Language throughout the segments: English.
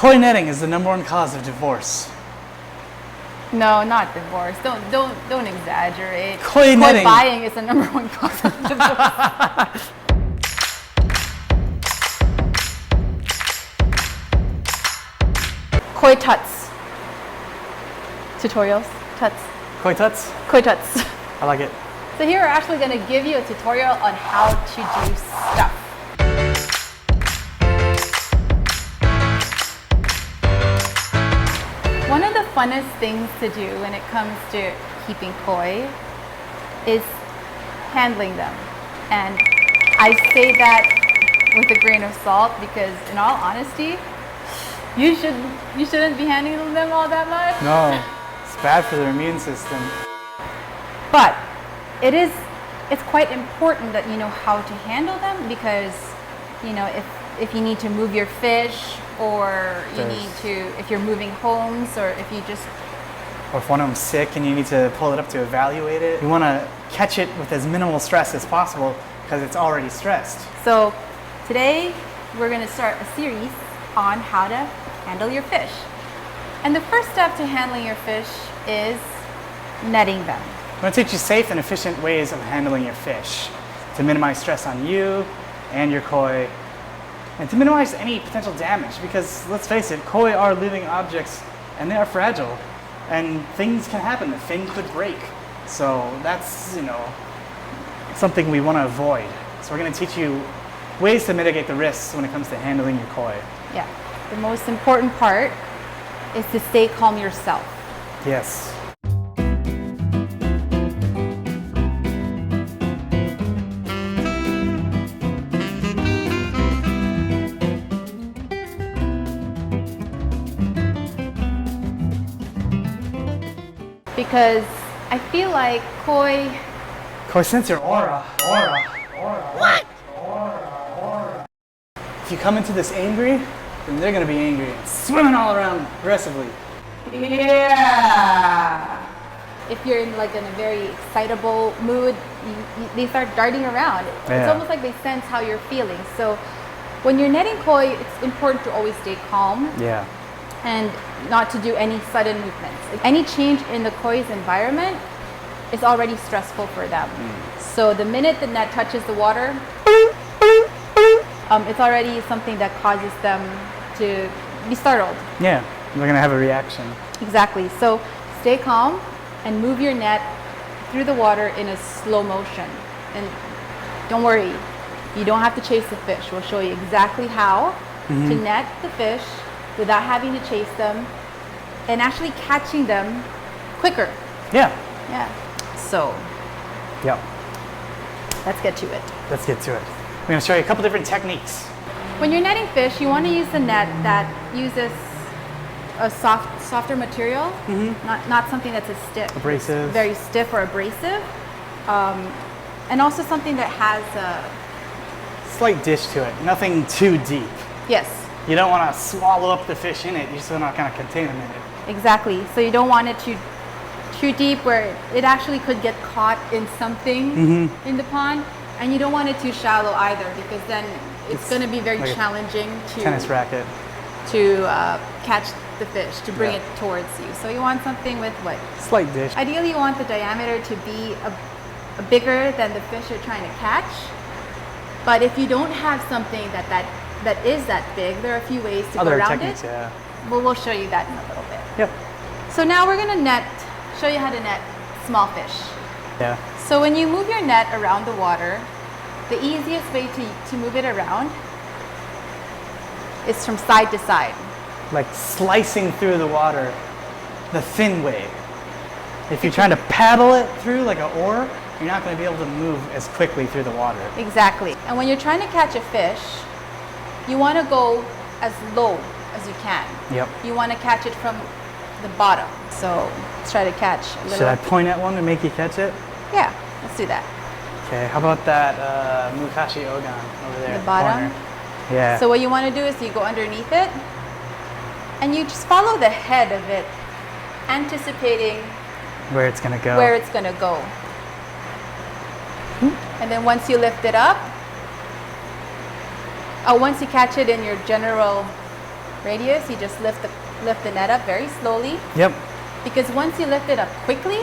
Koi netting is the #1 cause of divorce. No, not divorce. Don't exaggerate. Koi netting. Buying is the #1 cause of divorce. Koi tuts. Tutorials. Tuts. Koi tuts? Koi tuts. I like it. So here we're actually going to give you a tutorial on how to do stuff. One of the funnest things to do when it comes to keeping koi is handling them. And I say that with a grain of salt because in all honesty, you shouldn't be handling them all that much. No, it's bad for their immune system. But it's quite important that you know how to handle them because, you know, if you need to move your fish or if you're moving homes or if you just... Or if one of them's sick and you need to pull it up to evaluate it. You want to catch it with as minimal stress as possible because it's already stressed. So today we're going to start a series on how to handle your fish. And the first step to handling your fish is netting them. I'm going to teach you safe and efficient ways of handling your fish to minimize stress on you and your koi and to minimize any potential damage because let's face it, koi are living objects and they are fragile and things can happen. The fin could break. So that's, you know, something we want to avoid. So we're going to teach you ways to mitigate the risks when it comes to handling your koi. Yeah. The most important part is to stay calm yourself. Yes. Because I feel like koi sense your aura. What? If you come into this angry, then they're going to be angry and swimming all around aggressively. Yeah. If you're in a very excitable mood, they start darting around. Yeah. It's almost like they sense how you're feeling. So when you're netting koi, it's important to always stay calm. Yeah. And not to do any sudden movements. Any change in the koi's environment is already stressful for them. So the minute the net touches the water, it's already something that causes them to be startled. Yeah, they're going to have a reaction. Exactly. So stay calm and move your net through the water in a slow motion. And don't worry, you don't have to chase the fish. We'll show you exactly how to net the fish without having to chase them and actually catching them quicker. Yeah. Yeah. So, Yep. let's get to it. Let's get to it. We're going to show you a couple different techniques. When you're netting fish, you want to use a net that uses a softer material, not something that's a stiff. Abrasive. Very stiff or abrasive. And also something that has a... Slight dish to it, nothing too deep. Yes. You don't want to swallow up the fish in it, you just want to kind of contain them in it. Exactly. So you don't want it too deep where it actually could get caught in something in the pond. And you don't want it too shallow either because then it's going to be very challenging to tennis racket. To catch the fish, to bring it towards you. So you want something with what? Slight dish. Ideally you want the diameter to be a bigger than the fish you're trying to catch. But if you don't have something that is that big, there are a few ways to go around it. Yeah. Well, we'll show you that in a little bit. Yep. So now we're going to show you how to net small fish. Yeah. So when you move your net around the water, the easiest way to move it around is from side to side. Like slicing through the water the thin way. If you're trying to paddle it through like an oar, you're not going to be able to move as quickly through the water. Exactly. And when you're trying to catch a fish, you want to go as low as you can. Yep. You want to catch it from the bottom. So let's try to catch a little. Should I point at one to make you catch it? Yeah, let's do that. Okay, how about that Mukashi Ogan over there? The bottom? Corner? Yeah. So what you want to do is you go underneath it and you just follow the head of it, anticipating where it's going to go. Where it's going to go. And then once you lift it up, once you catch it in your general radius, you just lift the net up very slowly. Yep. Because once you lift it up quickly,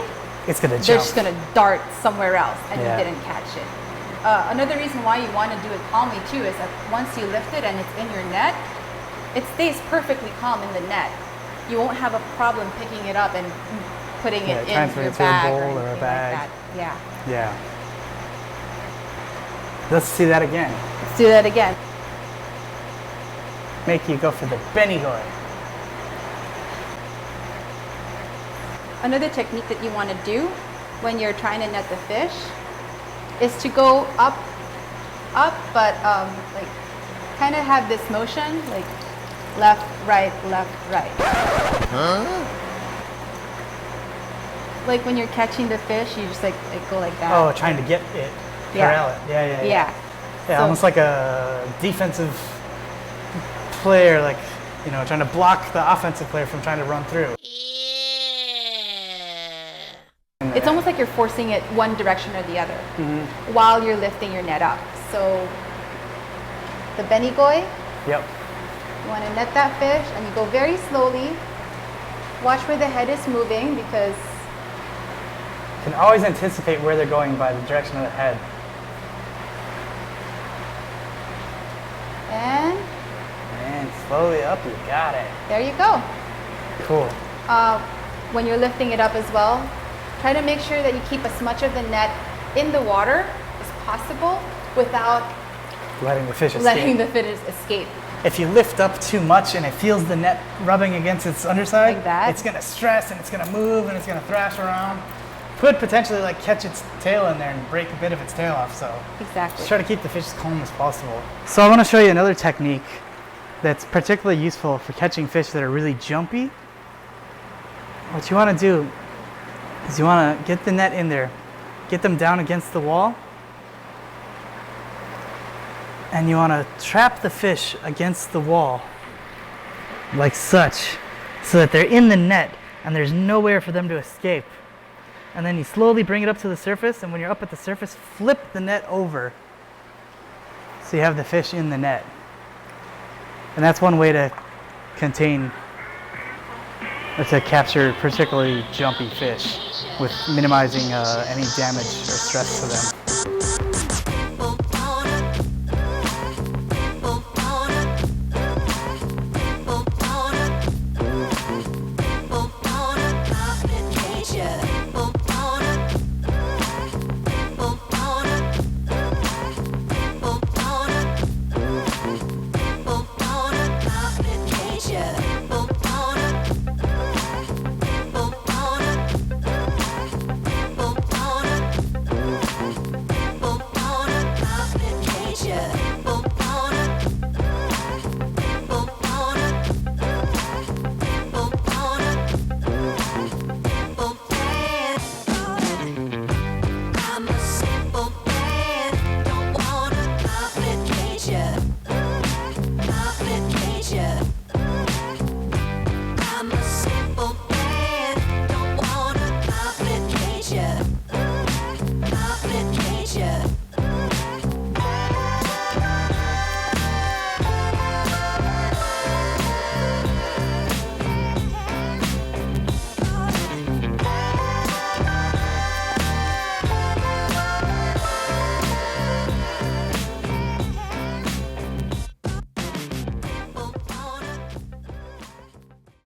It's gonna they're jump. just gonna dart somewhere else, and Yeah. you didn't catch it. Another reason why you want to do it calmly too is that once you lift it and it's in your net, it stays perfectly calm in the net. You won't have a problem picking it up and putting it in transfer your it to a bag bowl or or a anything bag. like that. Yeah. Yeah. Let's see that again. Let's do that again. Make you go for the Benny goy. Another technique that you want to do when you're trying to net the fish is to go up, but like kind of have this motion, like left, right, left, right. Like when you're catching the fish, you just like go like that. Oh, trying to get it, corral it. Yeah. Yeah. Yeah, So- almost like a defensive player, like, you know, trying to block the offensive player from trying to run through. It's almost like you're forcing it one direction or the other Mm-hmm. while you're lifting your net up. So the Benny goy, Yep. you want to net that fish and you go very slowly. Watch where the head is moving because You can always anticipate where they're going by the direction of the head. and And slowly up, you got it. there you go. Cool. When you're lifting it up as well, try to make sure that you keep as much of the net in the water as possible without Letting the fish escape. letting the fish escape. If you lift up too much and it feels the net rubbing against its underside, Like that? it's gonna stress and it's gonna move and it's gonna thrash around. Could potentially like catch its tail in there and break a bit of its tail off. So Exactly. just try to keep the fish as calm as possible. So I want to show you another technique that's particularly useful for catching fish that are really jumpy. What you want to do is you want to get the net in there, get them down against the wall, and you want to trap the fish against the wall like such so that they're in the net and there's nowhere for them to escape. And then you slowly bring it up to the surface, and when you're up at the surface, flip the net over so you have the fish in the net. And that's one way to contain or to capture particularly jumpy fish with minimizing any damage or stress to them.